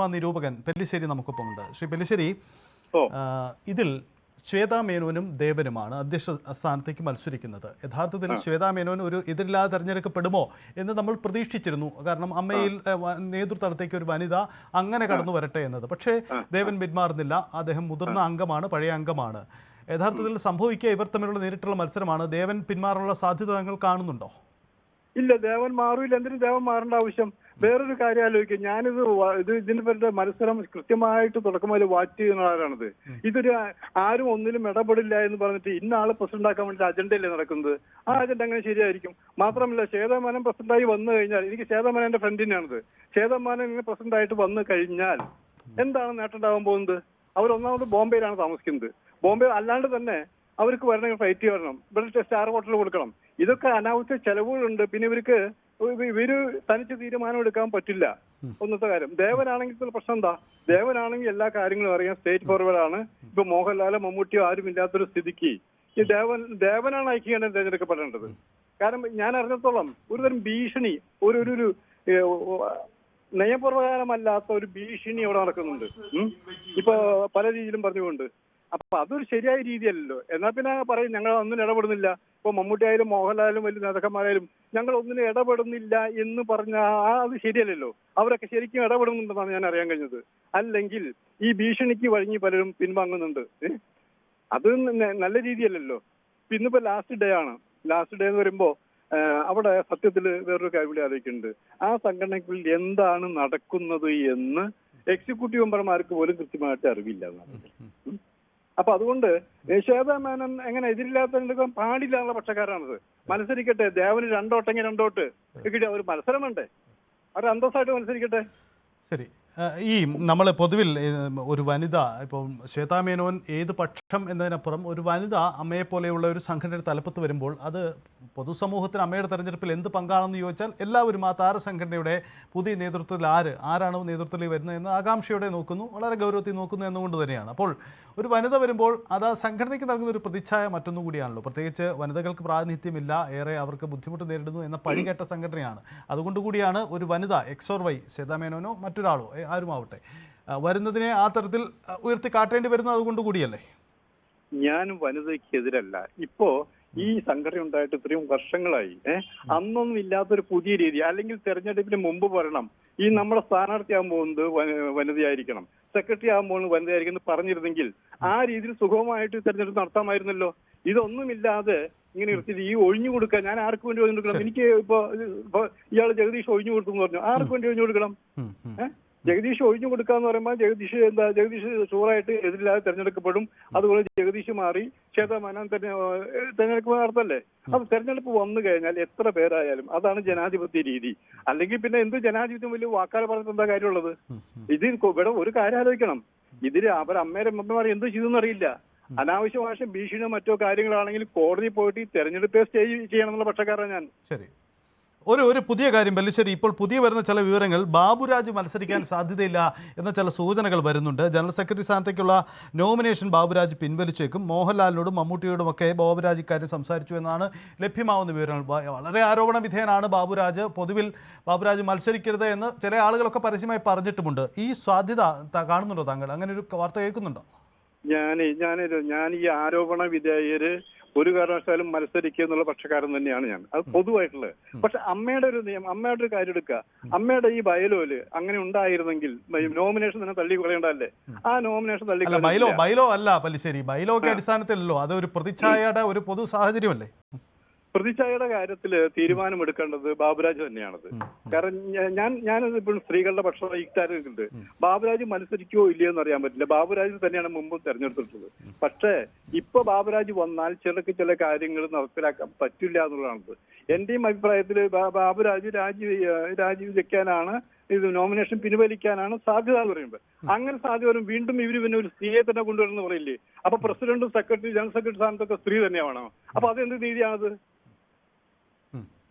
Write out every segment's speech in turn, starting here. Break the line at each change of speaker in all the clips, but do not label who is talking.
നിരൂപകൻ പെല്ലിശ്ശേരി നമുക്കൊപ്പമുണ്ട്. ശ്രീ പെല്ലിശ്ശേരി, ഇതിൽ ശ്വേതാ മേനോനും ദേവനുമാണ് അധ്യക്ഷ സ്ഥാനത്തേക്ക് മത്സരിക്കുന്നത്. യഥാർത്ഥത്തിൽ ശ്വേതാ മേനോൻ ഒരു എതിരില്ലാതെ തെരഞ്ഞെടുക്കപ്പെടുമോ എന്ന് നമ്മൾ പ്രതീക്ഷിച്ചിരുന്നു. കാരണം അമ്മയിൽ നേതൃത്വത്തിലേക്ക് ഒരു വനിത അങ്ങനെ കടന്നു വരട്ടെ എന്നത്. പക്ഷേ ദേവൻ പിന്മാറുന്നില്ല. അദ്ദേഹം മുതിർന്ന അംഗമാണ്, പഴയ അംഗമാണ്. യഥാർത്ഥത്തിൽ സംഭവിക്കുക ഇവർ തമ്മിലുള്ള നേരിട്ടുള്ള മത്സരമാണ്. ദേവൻ പിന്മാറാനുള്ള സാധ്യത നിങ്ങൾ കാണുന്നുണ്ടോ?
ഇല്ല, ദേവൻ മാറില്ല. എന്തിനും ദേവൻ മാറേണ്ട ആവശ്യം? വേറൊരു കാര്യം ആലോചിക്കും. ഇതിനെ പറ്റി മത്സരം കൃത്യമായിട്ട് തുടക്കം മുതൽ വാച്ച് ചെയ്യുന്ന ആരാണിത്? ഇതൊരു ആരും ഒന്നിലും ഇടപെടില്ല എന്ന് പറഞ്ഞിട്ട് ഇന്ന ആള് പ്രസിഡന്റ് ആക്കാൻ വേണ്ടി അജണ്ടയല്ലേ നടക്കുന്നത്? ആ അജണ്ട അങ്ങനെ ശരിയായിരിക്കും? മാത്രമല്ല, ശ്വേതാമേനോൻ പ്രസിഡന്റായി വന്നു കഴിഞ്ഞാൽ, എനിക്ക് ശ്വേതാമേനോൻ എന്റെ ഫ്രണ്ടിനാണിത്, ശ്വേതാമേനോൻ ഇങ്ങനെ പ്രസിഡന്റ് ആയിട്ട് വന്നു കഴിഞ്ഞാൽ എന്താണ് നേട്ടമുണ്ടാകാൻ പോകുന്നത്? അവർ ഒന്നാമത് ബോംബെയിലാണ് താമസിക്കുന്നത്. ബോംബെ അല്ലാണ്ട് തന്നെ അവർക്ക് വരണമെങ്കിൽ ഫ്ലൈറ്റ് വരണം, ഇവിടെ സ്റ്റാർ ഹോട്ടൽ കൊടുക്കണം. ഇതൊക്കെ അനാവശ്യ ചെലവുകളുണ്ട്. പിന്നെ ഇവര് തനിച്ച് തീരുമാനം എടുക്കാൻ പറ്റില്ല. ഒന്നത്തെ കാര്യം. ദേവനാണെങ്കിൽ പ്രശ്നം എന്താ? ദേവനാണെങ്കിൽ എല്ലാ കാര്യങ്ങളും അറിയാം, സ്റ്റേറ്റ് ഫോർവേഡ് ആണ്. ഇപ്പൊ മോഹൻലാലോ മമ്മൂട്ടിയോ ആരും ഇല്ലാത്തൊരു സ്ഥിതിക്ക് ഈ ദേവനാണ് ഐക്യകണ്ഠൻ തിരഞ്ഞെടുക്കപ്പെടേണ്ടത്. കാരണം ഞാൻ അറിഞ്ഞത്തോളം ഒരുതരം ഭീഷണി, ഒരു നയപ്രകാരമല്ലാത്ത ഒരു ഭീഷണി അവിടെ നടക്കുന്നുണ്ട്. ഇപ്പൊ പല രീതിയിലും പറഞ്ഞുകൊണ്ട്. അപ്പൊ അതൊരു ശരിയായ രീതിയല്ലല്ലോ. എന്നാൽ പിന്നെ പറയും ഞങ്ങൾ ഒന്നിനും ഇടപെടുന്നില്ല. ഇപ്പൊ മമ്മൂട്ടിയായാലും മോഹൻലാലും വലിയ നേതാക്കന്മാരായാലും ഞങ്ങൾ ഒന്നിനും ഇടപെടുന്നില്ല എന്ന് പറഞ്ഞ അത് ശരിയല്ലല്ലോ. അവരൊക്കെ ശരിക്കും ഇടപെടുന്നുണ്ടെന്നാണ് ഞാൻ അറിയാൻ കഴിഞ്ഞത്. അല്ലെങ്കിൽ ഈ ഭീഷണിക്ക് വഴങ്ങി പലരും പിൻവാങ്ങുന്നുണ്ട്. അത് നല്ല രീതിയല്ലല്ലോ. ഇന്നിപ്പോ ലാസ്റ്റ് ഡേ ആണ്. ലാസ്റ്റ് ഡേ എന്ന് പറയുമ്പോ അവിടെ സത്യത്തിൽ വേറൊരു കാര്യം കൂടി ആലോചിക്കുന്നുണ്ട്. ആ സംഘടനയ്ക്കുള്ളിൽ എന്താണ് നടക്കുന്നത് എന്ന് എക്സിക്യൂട്ടീവ് മെമ്പർമാർക്ക് പോലും കൃത്യമായിട്ട് അറിവില്ല. അപ്പൊ അതുകൊണ്ട് ശ്വേതാ മേനോൻ എങ്ങനെ എതിരില്ലാത്ത പാടില്ല എന്നുള്ള പക്ഷക്കാരാണത്. മത്സരിക്കട്ടെ, ദേവന് രണ്ടോട്ടെങ്കിൽ രണ്ടോട്ട് കിട്ടിയ ഒരു മത്സരം വേണ്ടേ? അവർ അന്തസ്സായിട്ട് മത്സരിക്കട്ടെ.
ശരി, ഈ നമ്മൾ പൊതുവിൽ ഒരു വനിത, ഇപ്പോൾ ശ്വേതാ മേനോൻ ഏത് പക്ഷം എന്നതിനപ്പുറം ഒരു വനിത അമ്മയെപ്പോലെയുള്ള ഒരു സംഘടനയുടെ തലപ്പത്ത് വരുമ്പോൾ അത് പൊതുസമൂഹത്തിന് അമ്മയുടെ തെരഞ്ഞെടുപ്പിൽ എന്ത് പങ്കാണെന്ന് ചോദിച്ചാൽ എല്ലാവരും ആ താരസംഘടനയുടെ പുതിയ നേതൃത്വത്തിൽ ആരാണ് നേതൃത്വത്തിൽ വരുന്നത് എന്ന് ആകാംക്ഷയോടെ നോക്കുന്നു, വളരെ ഗൗരവത്തിൽ നോക്കുന്നു എന്നുകൊണ്ട് തന്നെയാണ്. അപ്പോൾ ഒരു വനിത വരുമ്പോൾ അത് ആ സംഘടനയ്ക്ക് നൽകുന്ന ഒരു പ്രതിച്ഛായ മറ്റൊന്നു കൂടിയാണല്ലോ. പ്രത്യേകിച്ച് വനിതകൾക്ക് പ്രാതിനിധ്യമില്ല, ഏറെ അവർക്ക് ബുദ്ധിമുട്ട് നേരിടുന്നു എന്ന പഴികേട്ട സംഘടനയാണ്. അതുകൊണ്ട് കൂടിയാണ് ഒരു വനിത XOR ശ്വേതാ മേനോനോ മറ്റൊരാളോ ആരുമാവട്ടെ വരുന്നതിനെ ആ തരത്തിൽ ഉയർത്തി കാട്ടേണ്ടി വരുന്നത് അതുകൊണ്ട് കൂടിയല്ലേ?
ഞാനും വനിതയ്ക്കെതിരല്ല. ഇപ്പോ ഈ സംഘടന ഉണ്ടായിട്ട് ഇത്രയും വർഷങ്ങളായി. അന്നൊന്നും ഇല്ലാത്തൊരു പുതിയ രീതി. അല്ലെങ്കിൽ തെരഞ്ഞെടുപ്പിന് മുമ്പ് പറയണം ഈ നമ്മുടെ സ്ഥാനാർത്ഥി ആകാൻ പോകുന്നത് വനിതയായിരിക്കണം, സെക്രട്ടറി ആകാൻ പോകുന്നത് വനിതയായിരിക്കും എന്ന് പറഞ്ഞിരുന്നെങ്കിൽ ആ രീതിയിൽ സുഗമമായിട്ട് തെരഞ്ഞെടുപ്പ് നടത്താമായിരുന്നല്ലോ. ഇതൊന്നുമില്ലാതെ ഇങ്ങനെ എടുത്തിട്ട് ഈ ഒഴിഞ്ഞു കൊടുക്കുക. ഞാൻ ആർക്ക് വേണ്ടി ഒഴിഞ്ഞു കൊടുക്കണം? എനിക്ക് ഇപ്പൊ ഇയാൾ ജഗദീഷ് ഒഴിഞ്ഞു കൊടുത്തു എന്ന് പറഞ്ഞു. ആർക്ക് വേണ്ടി ഒഴിഞ്ഞു കൊടുക്കണം? ജഗദീഷ് ഒഴിഞ്ഞു കൊടുക്കാന്ന് പറയുമ്പോൾ ജഗദീഷ് ഷൂറായിട്ട് എതിരില്ലാതെ തെരഞ്ഞെടുക്കപ്പെടും. അതുപോലെ ജഗദീഷ് മാറി ശ്വേതാ മേനോൻ തെരഞ്ഞെടുപ്പ് നടത്തല്ലേ? അപ്പൊ തെരഞ്ഞെടുപ്പ് വന്നു കഴിഞ്ഞാൽ എത്ര പേരായാലും അതാണ് ജനാധിപത്യ രീതി. അല്ലെങ്കിൽ പിന്നെ എന്ത് ജനാധിപത്യം വലിയ വാക്കാൽ പറഞ്ഞിട്ട് എന്താ കാര്യമുള്ളത്? ഇവിടെ ഒരു കാര്യം ആലോചിക്കണം. ഇതിൽ അമ്മയുടെ അമ്മമാർ എന്ത് ചെയ്തെന്ന് അറിയില്ല. അനാവശ്യമായ ഭീഷണിയോ മറ്റോ കാര്യങ്ങളാണെങ്കിൽ കോടതി പോയിട്ട് ഈ തെരഞ്ഞെടുപ്പ് സ്റ്റേ ചെയ്യണമെന്നുള്ള പക്ഷക്കാരാണ് ഞാൻ.
ശരി, ഒരു പുതിയ കാര്യം പെല്ലിശ്ശേരി, ഇപ്പോൾ പുതിയ വരുന്ന ചില വിവരങ്ങൾ ബാബുരാജ് മത്സരിക്കാൻ സാധ്യതയില്ല എന്ന ചില സൂചനകൾ വരുന്നുണ്ട്. ജനറൽ സെക്രട്ടറി സ്ഥാനത്തേക്കുള്ള നോമിനേഷൻ ബാബുരാജ് പിൻവലിച്ചേക്കും. മോഹൻലാലിനോടും മമ്മൂട്ടിയോടുമൊക്കെ ബാബുരാജ് ഇക്കാര്യം സംസാരിച്ചു എന്നാണ് ലഭ്യമാവുന്ന വിവരങ്ങൾ. വളരെ ആരോപണ വിധേയനാണ് ബാബുരാജ്. പൊതുവിൽ ബാബുരാജ് മത്സരിക്കരുത് എന്ന് ചില ആളുകളൊക്കെ പരസ്യമായി പറഞ്ഞിട്ടുമുണ്ട്. ഈ സാധ്യത കാണുന്നുണ്ടോ താങ്കൾ? അങ്ങനെ ഒരു വാർത്ത കേൾക്കുന്നുണ്ടോ?
ഞാൻ ഈ ആരോപണ വിധേയര് ഒരു കാരണവശാലും മത്സരിക്കുക എന്നുള്ള പക്ഷക്കാരൻ തന്നെയാണ് ഞാൻ. അത് പൊതുവായിട്ടുള്ളത്. പക്ഷെ അമ്മയുടെ ഒരു നിയമം, അമ്മയുടെ ഒരു കാര്യം എടുക്കുക. അമ്മയുടെ ഈ ബയലോല് അങ്ങനെ ഉണ്ടായിരുന്നെങ്കിൽ നോമിനേഷൻ തന്നെ തള്ളി കളയണ്ടല്ലേ? ആ നോമിനേഷൻ തള്ളി
ബൈലോ അല്ല പെല്ലിശ്ശേരി, ബൈലോക്ക് അടിസ്ഥാനത്തിലല്ലോ, അത് ഒരു പ്രതിച്ഛായയുടെ ഒരു പൊതു സാഹചര്യമല്ലേ?
പ്രതിച്ഛായയുടെ കാര്യത്തിൽ തീരുമാനമെടുക്കേണ്ടത് ബാബുരാജ് തന്നെയാണത്. കാരണം ഞാനത് ഇപ്പോഴും സ്ത്രീകളുടെ പക്ഷം ഇക്കാര്യത്തിലുണ്ട്. ബാബുരാജ് മത്സരിക്കുവോ ഇല്ലയോ എന്ന് അറിയാൻ പറ്റില്ല. ബാബുരാജ് തന്നെയാണ് മുമ്പ് തെരഞ്ഞെടുത്തിട്ടുള്ളത്. പക്ഷേ ഇപ്പൊ ബാബുരാജ് വന്നാൽ ചില കാര്യങ്ങൾ നടപ്പിലാക്കാൻ പറ്റില്ല എന്നുള്ളതാണത്. എന്റെയും അഭിപ്രായത്തിൽ ബാബുരാജ് രാജി വെക്കാനാണ്, ഇത് നോമിനേഷൻ പിൻവലിക്കാനാണ് സാധ്യത എന്ന് പറയുമ്പോൾ. അങ്ങനെ സാധ്യത വരും. വീണ്ടും ഇവര് പിന്നെ ഒരു സ്ത്രീയെ തന്നെ കൊണ്ടുവരുന്ന പറയില്ലേ? അപ്പൊ പ്രസിഡന്റും സെക്രട്ടറി, ജനറൽ സെക്രട്ടറി സ്ഥാനത്തൊക്കെ സ്ത്രീ തന്നെയാണോ? അപ്പൊ അതെന്ത് നീതിയാണത്?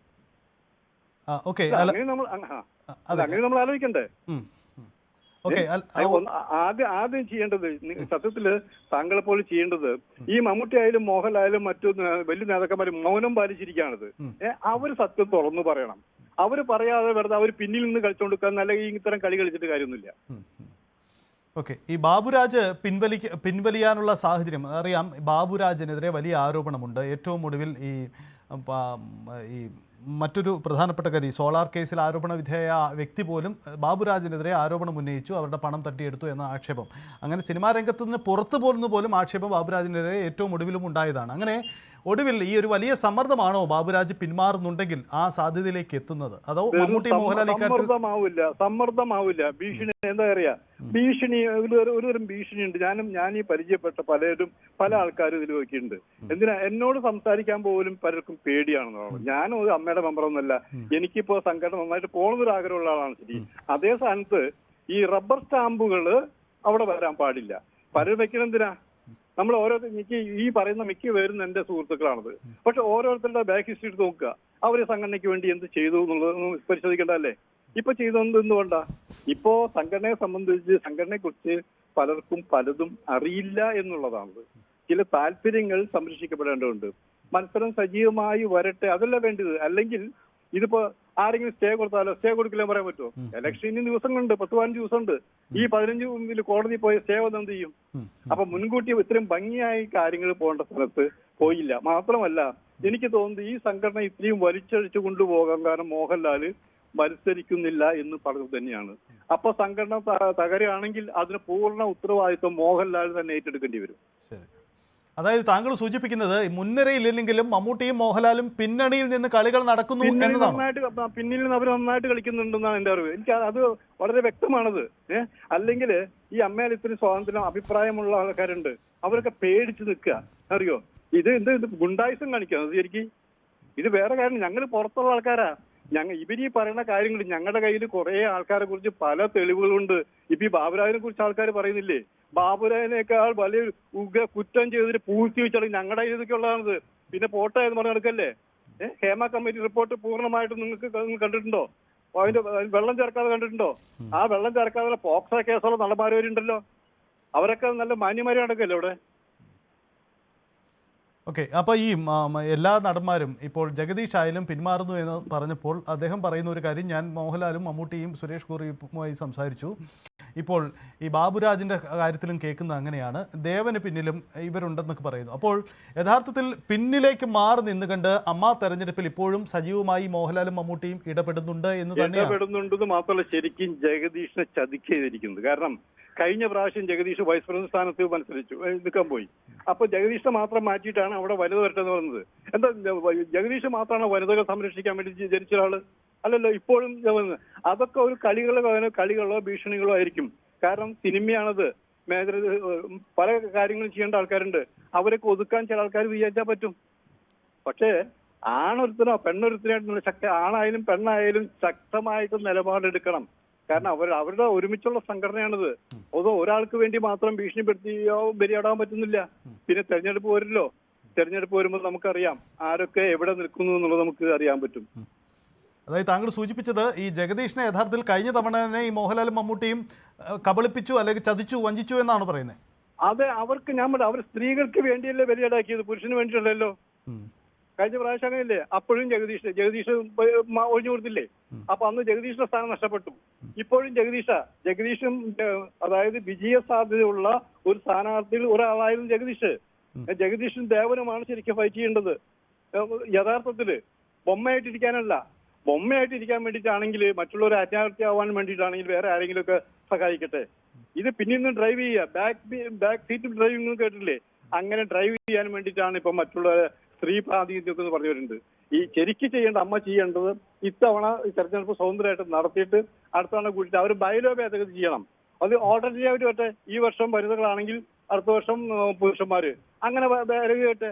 അങ്ങനെ നമ്മൾ ആലോചിക്കണ്ടേ? ആദ്യം ചെയ്യേണ്ടത്, സത്യത്തില് താങ്കളെ പോലെ ചെയ്യേണ്ടത്, ഈ മമ്മൂട്ടി ആയാലും മോഹൻലായാലും മറ്റു വലിയ നേതാക്കന്മാരും മൗനം പാലിച്ചിരിക്കുകയാണത്. അവര് സത്യം തുറന്നു പറയണം. അവർ പറയാതെ വെറുതെ അവർ പിന്നിൽ നിന്ന് കളിച്ചുകൊടുക്കാൻ അല്ലെങ്കിൽ ഇത്തരം കളി കളിച്ചിട്ട് കാര്യമൊന്നുമില്ല.
ഓക്കെ, ഈ ബാബുരാജ് പിൻവലിയാനുള്ള സാഹചര്യം അറിയാം. ബാബുരാജിനെതിരെ വലിയ ആരോപണമുണ്ട്. ഏറ്റവും ഒടുവിൽ ഈ മറ്റൊരു പ്രധാനപ്പെട്ട കാര്യം, സോളാർ കേസിൽ ആരോപണ വിധേയ വ്യക്തി പോലും ബാബുരാജിനെതിരെ ആരോപണം ഉന്നയിച്ചു, അവരുടെ പണം തട്ടിയെടുത്തു എന്ന ആക്ഷേപം. അങ്ങനെ സിനിമാ രംഗത്ത് നിന്ന് പുറത്തു പോലും ആക്ഷേപം ബാബുരാജിനെതിരെ ഏറ്റവും ഒടുവിലും ഉണ്ടായതാണ്. അങ്ങനെ ഒടുവിൽ ഈ ഒരു വലിയ സമ്മർദ്ദമാണോ ബാബുരാജ് പിന്മാറുന്നുണ്ടെങ്കിൽ ആ സാധ്യതയിലേക്ക് എത്തുന്നത്? അതോ മമ്മൂട്ടി മോഹൻലാൽ
സമ്മർദ്ദമാവില്ല. ഭീഷണി എന്താ പറയാ, ഭീഷണി ഒരു ഭീഷണിയുണ്ട്. ഞാൻ ഈ പരിചയപ്പെട്ട പല ആൾക്കാരും ഇതിൽ നോക്കിയിട്ടുണ്ട്. എന്തിനാ എന്നോട് സംസാരിക്കാൻ പോലും പലർക്കും പേടിയാണെന്ന്. ഞാനും ഒരു അമ്മയുടെ മെമ്പറൊന്നുമല്ല. എനിക്കിപ്പോ സംഘടന നന്നായിട്ട് പോകുന്നൊരു ആഗ്രഹമുള്ള ആളാണ്. ശരി, അതേ സ്ഥാനത്ത് ഈ റബ്ബർ സ്റ്റാമ്പുകള് അവിടെ വരാൻ പാടില്ല. പലരും വെക്കണെന്തിനാ? നമ്മൾ എനിക്ക് ഈ പറയുന്ന മിക്ക പേരും എന്റെ സുഹൃത്തുക്കളാണത്. പക്ഷെ ഓരോരുത്തരുടെ ബാക്ക് ഹിസ്റ്ററി എടുത്ത് നോക്കുക. അവര് സംഘടനയ്ക്ക് വേണ്ടി എന്ത് ചെയ്തു എന്നുള്ളത് പരിശോധിക്കേണ്ടതല്ലേ? ഇപ്പൊ ചെയ്തത് എന്തുകൊണ്ടാ? ഇപ്പോ സംഘടനയെ സംബന്ധിച്ച് സംഘടനയെ കുറിച്ച് പലർക്കും പലതും അറിയില്ല എന്നുള്ളതാണത്. ചില താല്പര്യങ്ങൾ സംരക്ഷിക്കപ്പെടേണ്ടതുണ്ട്. മത്സരം സജീവമായി വരട്ടെ, അതല്ല വേണ്ടത്. അല്ലെങ്കിൽ ഇതിപ്പോ ആരെങ്കിലും സ്റ്റേ കൊടുത്താലോ? സ്റ്റേ കൊടുക്കില്ല പറയാൻ പറ്റുമോ? ഇലക്ഷന് ദിവസങ്ങളുണ്ട്, 10-15 ദിവസമുണ്ട്. ഈ 15 കോടതി പോയ സ്റ്റേ വന്ന് എന്ത് ചെയ്യും? അപ്പൊ മുൻകൂട്ടി ഇത്രയും ഭംഗിയായി കാര്യങ്ങൾ പോകേണ്ട സ്ഥലത്ത് പോയില്ല. മാത്രമല്ല, എനിക്ക് തോന്നുന്നത് ഈ സംഘടന ഇത്രയും വലിച്ചഴിച്ചു കൊണ്ടുപോകാൻ കാരണം മോഹൻലാല് മത്സരിക്കുന്നില്ല എന്ന് പറഞ്ഞത് തന്നെയാണ്. അപ്പൊ സംഘടന തകരുകയാണെങ്കിൽ അതിന് പൂർണ്ണ ഉത്തരവാദിത്വം മോഹൻലാൽ തന്നെ ഏറ്റെടുക്കേണ്ടി വരും.
അതായത് താങ്കൾ സൂചിപ്പിക്കുന്നത് മുൻനിരയില്ലെങ്കിലും മമ്മൂട്ടിയും മോഹൻലാലും പിന്നണിയിൽ നിന്ന് കളികൾ നടക്കുന്നു എന്നതാണ്.
പിന്നിൽ നിന്ന് അവർ നന്നായിട്ട് കളിക്കുന്നുണ്ടെന്നാണ് എന്റെ അറിവ്. എനിക്ക് അത് വളരെ വ്യക്തമാണത്. അല്ലെങ്കിൽ ഈ അമ്മയിൽ ഇത്രയും സ്വാതന്ത്ര്യം അഭിപ്രായമുള്ള ആൾക്കാരുണ്ട്, അവരൊക്കെ പേടിച്ച് നിൽക്കുക. അറിയോ, ഇത് ഗുണ്ടായുസം കാണിക്കുന്നത് ശരിക്കും. ഇത് വേറെ കാര്യം, ഞങ്ങൾ പുറത്തുള്ള ആൾക്കാരാ. ഇവരീ പറയുന്ന കാര്യങ്ങൾ ഞങ്ങളുടെ കയ്യിൽ കുറെ ആൾക്കാരെ കുറിച്ച് പല തെളിവുകളുണ്ട്. ഇപ്പൊ ഈ ബാബുരാജിനെ കുറിച്ച് ആൾക്കാർ പറയുന്നില്ലേ? ബാബുരാജിനേക്കാൾ വലിയ കുറ്റം ചെയ്തിട്ട് പൂഴ്ത്തി വെച്ചാൽ ഞങ്ങളുടെ കയ്യിൽ ഇതൊക്കെ ഉള്ളതാണത്. പിന്നെ പോട്ടെ എന്ന് പറഞ്ഞ് നടക്കല്ലേ? ഹേമ കമ്മിറ്റി റിപ്പോർട്ട് പൂർണ്ണമായിട്ടും നിങ്ങൾക്ക് കണ്ടിട്ടുണ്ടോ? അതിന്റെ വെള്ളം ചേർക്കാതെ കണ്ടിട്ടുണ്ടോ? ആ വെള്ളം ചേർക്കാതെ പോക്സോ കേസുള്ള നടന്മാരുണ്ടല്ലോ, അവരൊക്കെ നല്ല മാന്യമാരി നടക്കല്ലേ ഇവിടെ?
ഓക്കെ, അപ്പോൾ ഈ എല്ലാ നടന്മാരും ഇപ്പോൾ ജഗദീഷ് ആയാലും പിന്മാറുന്നു എന്ന് പറഞ്ഞപ്പോൾ അദ്ദേഹം പറയുന്ന ഒരു കാര്യം, ഞാൻ മോഹൻലാലും മമ്മൂട്ടിയും സുരേഷ് ഗോപിയുമായി സംസാരിച്ചു. ഇപ്പോൾ ഈ ബാബുരാജിൻ്റെ കാര്യത്തിലും കേൾക്കുന്നത് അങ്ങനെയാണ്. ദേവന് പിന്നിലും ഇവരുണ്ടെന്നൊക്കെ പറയുന്നു. അപ്പോൾ യഥാർത്ഥത്തിൽ പിന്നിലേക്ക് മാറി നിന്നുകൊണ്ട് അമ്മ തെരഞ്ഞെടുപ്പിൽ ഇപ്പോഴും സജീവമായി മോഹൻലാലും മമ്മൂട്ടിയും ഇടപെടുന്നുണ്ട് എന്ന് തന്നെ.
ഇടപെടുന്നുണ്ടെന്ന് മാത്രമല്ല, ശരിക്കും ജഗദീഷിനെ ചതിക്കുകയായിരിക്കുന്നത്. കാരണം കഴിഞ്ഞ പ്രാവശ്യം ജഗദീഷ് വൈസ് പ്രസിഡന്റ് സ്ഥാനത്ത് മത്സരിച്ചു, നിൽക്കാൻ പോയി. അപ്പൊ ജഗദീഷിനെ മാത്രം മാറ്റിയിട്ടാണ് അവിടെ വനിത വരട്ടെന്ന് പറയുന്നത്. എന്താ ജഗദീഷ് മാത്രമാണ് വനിതകൾ സംരക്ഷിക്കാൻ വേണ്ടി ജനിച്ച ഒരാള്? അല്ലല്ലോ. ഇപ്പോഴും അതൊക്കെ ഒരു കളികളോ ഭീഷണികളോ ആയിരിക്കും. കാരണം സിനിമയാണത്. പല കാര്യങ്ങളും ചെയ്യേണ്ട ആൾക്കാരുണ്ട്. അവരൊക്കെ ഒതുക്കാൻ ചില ആൾക്കാർ വിചാരിച്ചാൽ പറ്റും. പക്ഷേ ആണൊരുത്തനോ പെണ്ണൊരുത്തനായിട്ടുള്ള ആണായാലും പെണ്ണായാലും ശക്തമായിട്ട് നിലപാടെടുക്കണം. കാരണം അവരുടെ ഒരുമിച്ചുള്ള സംഘടനയാണിത്. അതോ ഒരാൾക്ക് വേണ്ടി മാത്രം ഭീഷണിപ്പെടുത്തിയോ ബലിയാടാൻ പറ്റുന്നില്ല. പിന്നെ തെരഞ്ഞെടുപ്പ് വരുമല്ലോ. തെരഞ്ഞെടുപ്പ് വരുമ്പോൾ നമുക്കറിയാം ആരൊക്കെ എവിടെ നിൽക്കുന്നു എന്നുള്ളത് നമുക്ക് അറിയാൻ പറ്റും.
അതായത് താങ്കൾ സൂചിപ്പിച്ചത് ഈ ജഗദീഷിനെ യഥാർത്ഥത്തിൽ കഴിഞ്ഞ തവണ തന്നെ ഈ മോഹൻലാലും മമ്മൂട്ടിയും കബളിപ്പിച്ചു അല്ലെങ്കിൽ ചതിച്ചു വഞ്ചിച്ചു എന്നാണ് പറയുന്നത്.
അതെ, അവർക്ക് അവർ സ്ത്രീകൾക്ക് വേണ്ടിയല്ലേ ബലിയാടാക്കിയത്, പുരുഷന് വേണ്ടിയിട്ടല്ലോ. കഴിഞ്ഞ പ്രാവശ്യം അങ്ങനെയല്ലേ? അപ്പോഴും ജഗദീഷ് ഒഴിഞ്ഞു കൊടുത്തില്ലേ? അപ്പൊ അന്ന് ജഗദീഷിന്റെ സ്ഥാനം നഷ്ടപ്പെട്ടു. ഇപ്പോഴും ജഗദീഷും അതായത് വിജയ സാധ്യതയുള്ള ഒരു സ്ഥാനാർത്ഥിയിൽ ഒരാളായിരുന്നു ജഗദീഷും ദേവനുമാണ് ശരിക്കും ഫൈറ്റ് ചെയ്യേണ്ടത്. യഥാർത്ഥത്തില് ബൊമ്മയായിട്ടിരിക്കാനല്ല. ബൊമ്മയായിട്ടിരിക്കാൻ വേണ്ടിയിട്ടാണെങ്കിൽ മറ്റുള്ളവർ അത്യാവശ്യമാവാൻ വേണ്ടിയിട്ടാണെങ്കിൽ വേറെ ആരെങ്കിലും ഒക്കെ സഹായിക്കട്ടെ. ഇത് പിന്നിൽ നിന്ന് ഡ്രൈവ് ചെയ്യുക, ബാക്ക് സീറ്റ് ഡ്രൈവിംഗ് കേട്ടില്ലേ? അങ്ങനെ ഡ്രൈവ് ചെയ്യാൻ വേണ്ടിയിട്ടാണ് ഇപ്പൊ മറ്റുള്ള സ്ത്രീ പ്രാതിനിധ്യം എന്ന് പറഞ്ഞവരുണ്ട്. ഈ ശരിക്ക് ചെയ്യേണ്ട അമ്മ ചെയ്യേണ്ടത് ഇത്തവണ തെരഞ്ഞെടുപ്പ് സ്വതന്ത്രമായിട്ട് നടത്തിയിട്ട് അടുത്ത തവണ കൂട്ടിയിട്ട് അവർ ബൈലോ ഭേദഗതി ചെയ്യണം. അത് ഓൾട്ടർനേറ്റീവ് ആയിട്ട് വരട്ടെ. ഈ വർഷം വനിതകളാണെങ്കിൽ അടുത്ത വർഷം പുരുഷന്മാര്, അങ്ങനെ ഭേദഗതി വരട്ടെ.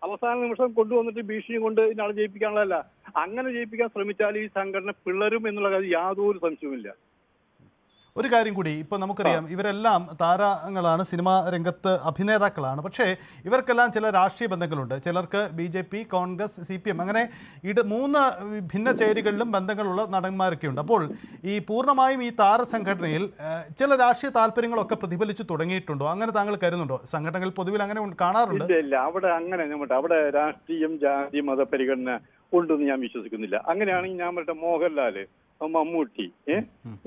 അവസാന നിമിഷം കൊണ്ടുവന്നിട്ട് ഭീഷണി കൊണ്ട് ഇതിനാളെ ജയിപ്പിക്കാനുള്ളതല്ല. അങ്ങനെ ജയിപ്പിക്കാൻ ശ്രമിച്ചാൽ ഈ സംഘടന പിളരും എന്നുള്ള കാര്യം യാതൊരു സംശയവുമില്ല.
ഒരു കാര്യം കൂടി, ഇപ്പോൾ നമുക്കറിയാം ഇവരെല്ലാം താരങ്ങളാണ്, സിനിമാ രംഗത്ത് അഭിനേതാക്കളാണ്. പക്ഷേ ഇവർക്കെല്ലാം ചില രാഷ്ട്രീയ ബന്ധങ്ങളുണ്ട്. ചിലർക്ക് BJP, കോൺഗ്രസ്, CPM അങ്ങനെ 3 ഭിന്ന ചേരികളിലും ബന്ധങ്ങളുള്ള നടന്മാരൊക്കെ ഉണ്ട്. അപ്പോൾ ഈ പൂർണ്ണമായും ഈ താരസംഘടനയിൽ ചില രാഷ്ട്രീയ താല്പര്യങ്ങളൊക്കെ പ്രതിഫലിച്ചു തുടങ്ങിയിട്ടുണ്ടോ? അങ്ങനെ താങ്കൾ കരുതുന്നുണ്ടോ? സംഘടനകൾ പൊതുവിൽ അങ്ങനെ കാണാറുണ്ട്.
ഇല്ല, അവിടെ അങ്ങനെ അവിടെ രാഷ്ട്രീയം, ജാതി, മത പരിഗണന ഉണ്ടെന്ന് ഞാൻ വിശ്വസിക്കുന്നില്ല. അങ്ങനെയാണെങ്കിൽ ഞാൻ പറയട്ടെ, മോഹൻലാല്, മമ്മൂട്ടി,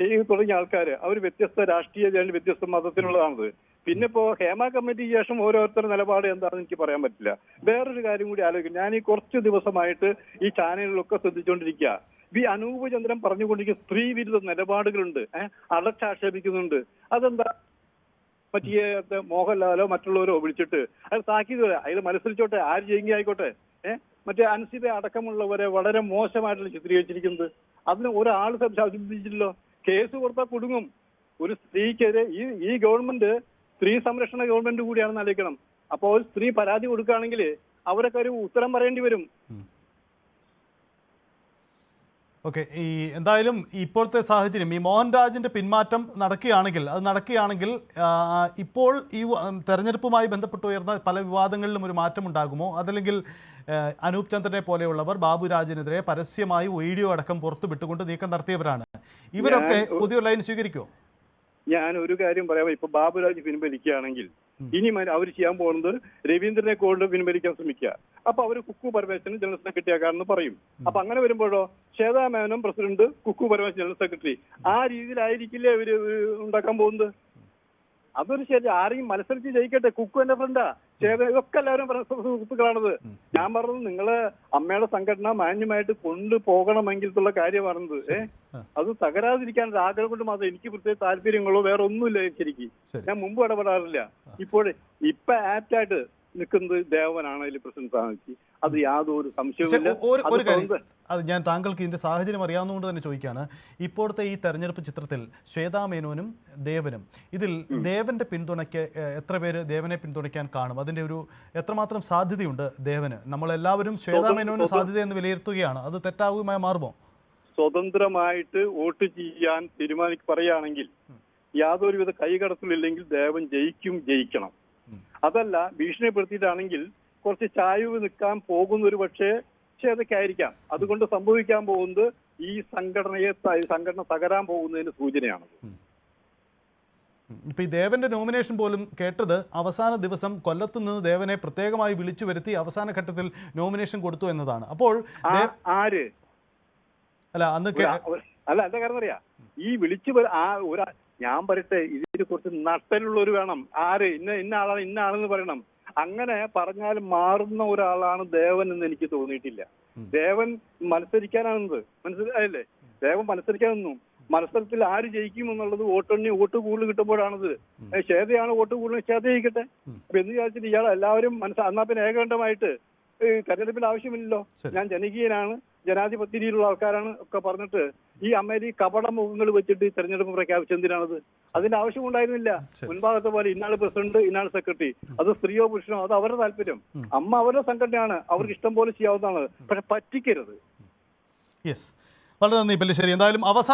ഈ തുടങ്ങിയ ആൾക്കാര് അവർ വ്യത്യസ്ത രാഷ്ട്രീയ വ്യത്യസ്ത മതത്തിനുള്ളതാണത്. പിന്നെ ഇപ്പോ ഹേമ കമ്മിറ്റിക്ക് ശേഷം ഓരോരുത്തരുടെ നിലപാട് എന്താണെന്ന് എനിക്ക് പറയാൻ പറ്റില്ല. വേറൊരു കാര്യം കൂടി ആലോചിക്കും. ഞാൻ ഈ കുറച്ച് ദിവസമായിട്ട് ഈ ചാനലിലൊക്കെ ശ്രദ്ധിച്ചുകൊണ്ടിരിക്കുക. അനൂപ് ചന്ദ്രൻ പറഞ്ഞുകൊണ്ടിരിക്കുന്ന സ്ത്രീ വിരുദ്ധ നിലപാടുകളുണ്ട്, അടച്ചാക്ഷേപിക്കുന്നുണ്ട്. അതെന്താ? മറ്റേ മോഹൻലാലോ മറ്റുള്ളവരോ വിളിച്ചിട്ട് അത് താക്കീത് അതിൽ മത്സരിച്ചോട്ടെ, ആര് ചെയ്യുക ആയിക്കോട്ടെ. മറ്റേ അൻസിബ അടക്കമുള്ളവരെ വളരെ മോശമായിട്ടുള്ള ചിത്രീകരിച്ചിരിക്കുന്നത്. അതിന് ഒരാൾ ശ്രദ്ധിച്ചില്ലല്ലോ. കേസ് കൊടുത്താൽ കുടുങ്ങും. ഒരു സ്ത്രീക്കെതിരെ ഈ ഗവൺമെന്റ് സ്ത്രീ സംരക്ഷണ ഗവൺമെന്റ് കൂടിയാണെന്ന് ആലോചിക്കണം. അപ്പോൾ ഒരു സ്ത്രീ പരാതി കൊടുക്കുകയാണെങ്കിൽ അവരൊക്കെ ഒരു ഉത്തരം പറയേണ്ടി വരും.
ഓക്കെ, ഈ എന്തായാലും ഇപ്പോഴത്തെ സാഹചര്യം ഈ മോഹൻരാജിൻ്റെ പിന്മാറ്റം നടക്കുകയാണെങ്കിൽ ഇപ്പോൾ ഈ തെരഞ്ഞെടുപ്പുമായി ബന്ധപ്പെട്ട് ഉയർന്ന പല വിവാദങ്ങളിലും ഒരു മാറ്റം ഉണ്ടാകുമോ? അതല്ലെങ്കിൽ അനൂപ് ചന്ദ്രനെ പോലെയുള്ളവർ ബാബുരാജിനെതിരെ പരസ്യമായി വീഡിയോ അടക്കം പുറത്തു വിട്ടുകൊണ്ട് നീക്കം നടത്തിയവരാണ്. ഇവരൊക്കെ പുതിയ ലൈൻ സ്വീകരിക്കുമോ?
ഞാൻ ഒരു കാര്യം പറയാം. ഇപ്പൊ ബാബുരാജ് പിൻവലിക്കുകയാണെങ്കിൽ ഇനി അവർ ചെയ്യാൻ പോകുന്നത് രവീന്ദ്രനെ കൊണ്ട് പിൻവലിക്കാൻ ശ്രമിക്കുക. അപ്പൊ അവർ കുക്കു പരമേശ്വരൻ ജനറൽ സെക്രട്ടറി ആക്കാമെന്ന് പറയും. അപ്പൊ അങ്ങനെ വരുമ്പോഴോ Shweta Menon president, Kukku Parameswaran general secretary, ആ രീതിയിലായിരിക്കില്ലേ അവര് ഉണ്ടാക്കാൻ പോകുന്നത്? അതൊരു ശരി. ആരെയും മത്സരിച്ച് ജയിക്കട്ടെ. കുക്കു എന്റെ ഫ്രണ്ടാ, ഇതൊക്കെ എല്ലാവരും സുഹൃത്തുക്കളാണത്. ഞാൻ പറഞ്ഞത് നിങ്ങളെ അമ്മയുടെ സംഘടന മാന്യമായിട്ട് കൊണ്ടുപോകണമെങ്കിലുള്ള കാര്യം പറഞ്ഞത്. അത് തകരാതിരിക്കാൻ ആഗ്രഹം കൊണ്ട് മാത്രം. എനിക്ക് പ്രത്യേക താല്പര്യങ്ങളോ വേറെ ഒന്നുമില്ല. ശരിക്കും ഞാൻ മുമ്പ് ഇടപെടാറില്ല. ഇപ്പൊ ആപ്റ്റായിട്ട് നിൽക്കുന്നത് ദേവനാണ് അതിൽ പ്രസിഡന്റ് സ്ഥാനത്ത്. അത് യാതൊരു സംശയവുമില്ല.
അത് ഞാൻ താങ്കൾക്ക് ഇതിന്റെ സാഹചര്യം അറിയാവുന്നതുകൊണ്ട് തന്നെ ചോദിക്കുകയാണ്. ഇപ്പോഴത്തെ ഈ തെരഞ്ഞെടുപ്പ് ചിത്രത്തിൽ ശ്വേതാ മേനോനും ദേവനും, ഇതിൽ ദേവന്റെ പിന്തുണയ്ക്ക് എത്ര പേര് ദേവനെ പിന്തുണയ്ക്കാൻ കാണും? അതിന്റെ ഒരു എത്രമാത്രം സാധ്യതയുണ്ട് ദേവന്? നമ്മളെല്ലാവരും ശ്വേതാ മേനോന് സാധ്യതയെന്ന് വിലയിരുത്തുകയാണ്. അത് തെറ്റാവുകയുമായി മാറുമോ?
സ്വതന്ത്രമായിട്ട് വോട്ട് ചെയ്യാൻ പറയുകയാണെങ്കിൽ യാതൊരുവിധ കൈകടത്തലില്ലെങ്കിൽ ദേവൻ ജയിക്കണം. അതല്ല, ഭീഷണിപ്പെടുത്തിയിട്ടാണെങ്കിൽ കുറച്ച് ചായ്വ് നിൽക്കാൻ പോകുന്ന ഒരു പക്ഷേ അതൊക്കെ ആയിരിക്കാം. അതുകൊണ്ട് സംഭവിക്കാൻ പോകുന്നത് ഈ സംഘടന തകരാൻ പോകുന്നതിന് സൂചനയാണ്.
ഇപ്പൊ ഈ ദേവന്റെ നോമിനേഷൻ പോലും കേട്ടത് അവസാന ദിവസം കൊല്ലത്ത് നിന്ന് ദേവനെ പ്രത്യേകമായി വിളിച്ചു വരുത്തി അവസാന ഘട്ടത്തിൽ നോമിനേഷൻ കൊടുത്തു എന്നതാണ്. അപ്പോൾ
ആര് എന്താ കാരണം അറിയാ? ഈ വിളിച്ചു ഞാൻ പറയട്ടെ, ഇതിന് കുറച്ച് നട്ടലുള്ളവർ വേണം. ആര് ഇന്ന ആളെന്ന് പറയണം. അങ്ങനെ പറഞ്ഞാൽ മാറുന്ന ഒരാളാണ് ദേവൻ എന്ന് എനിക്ക് തോന്നിയിട്ടില്ല. ദേവൻ മത്സരിക്കാനാണെന്നത് മനസ്സിലായല്ലേ? ദേവൻ മത്സരിക്കാനൊന്നും മത്സരത്തിൽ ആര് ജയിക്കും എന്നുള്ളത് വോട്ട് കൂടുതൽ കിട്ടുമ്പോഴാണത്. ശ്വേതയാണ് വോട്ട് കൂടുതൽ, ശ്വേത ജയിക്കട്ടെ. അപ്പൊ എന്ന് വിചാരിച്ചിട്ട് ഇയാൾ എല്ലാവരും എന്നാ പിന്നെ ഏകണ്ഠമായിട്ട് തെരഞ്ഞെടുപ്പിൽ ആവശ്യമില്ലല്ലോ. ഞാൻ ജനകീയനാണ്, ജനാധിപത്യ രീതിയിലുള്ള ആൾക്കാരാണ് ഒക്കെ പറഞ്ഞിട്ട് ഈ അമ്മേരി കപട മുഖങ്ങൾ വെച്ചിട്ട് തെരഞ്ഞെടുപ്പ് പ്രഖ്യാപിച്ചെന്തിനാണത്? അതിന്റെ ആവശ്യം ഉണ്ടായിരുന്നില്ല. മുൻഭാഗത്തെ പോലെ ഇന്നാള് പ്രസിഡന്റ്, ഇന്നാള് സെക്രട്ടറി, അത് സ്ത്രീയോ പുരുഷനോ അത് അവരുടെ താല്പര്യം. അമ്മ അവരുടെ സംഘടനയാണ്, അവർക്ക് ഇഷ്ടം പോലെ ചെയ്യാവുന്നതാണ്. പക്ഷെ പറ്റിക്കരുത്.
വളരെ നന്ദി പെല്ലിശ്ശേരി. എന്തായാലും അവസാന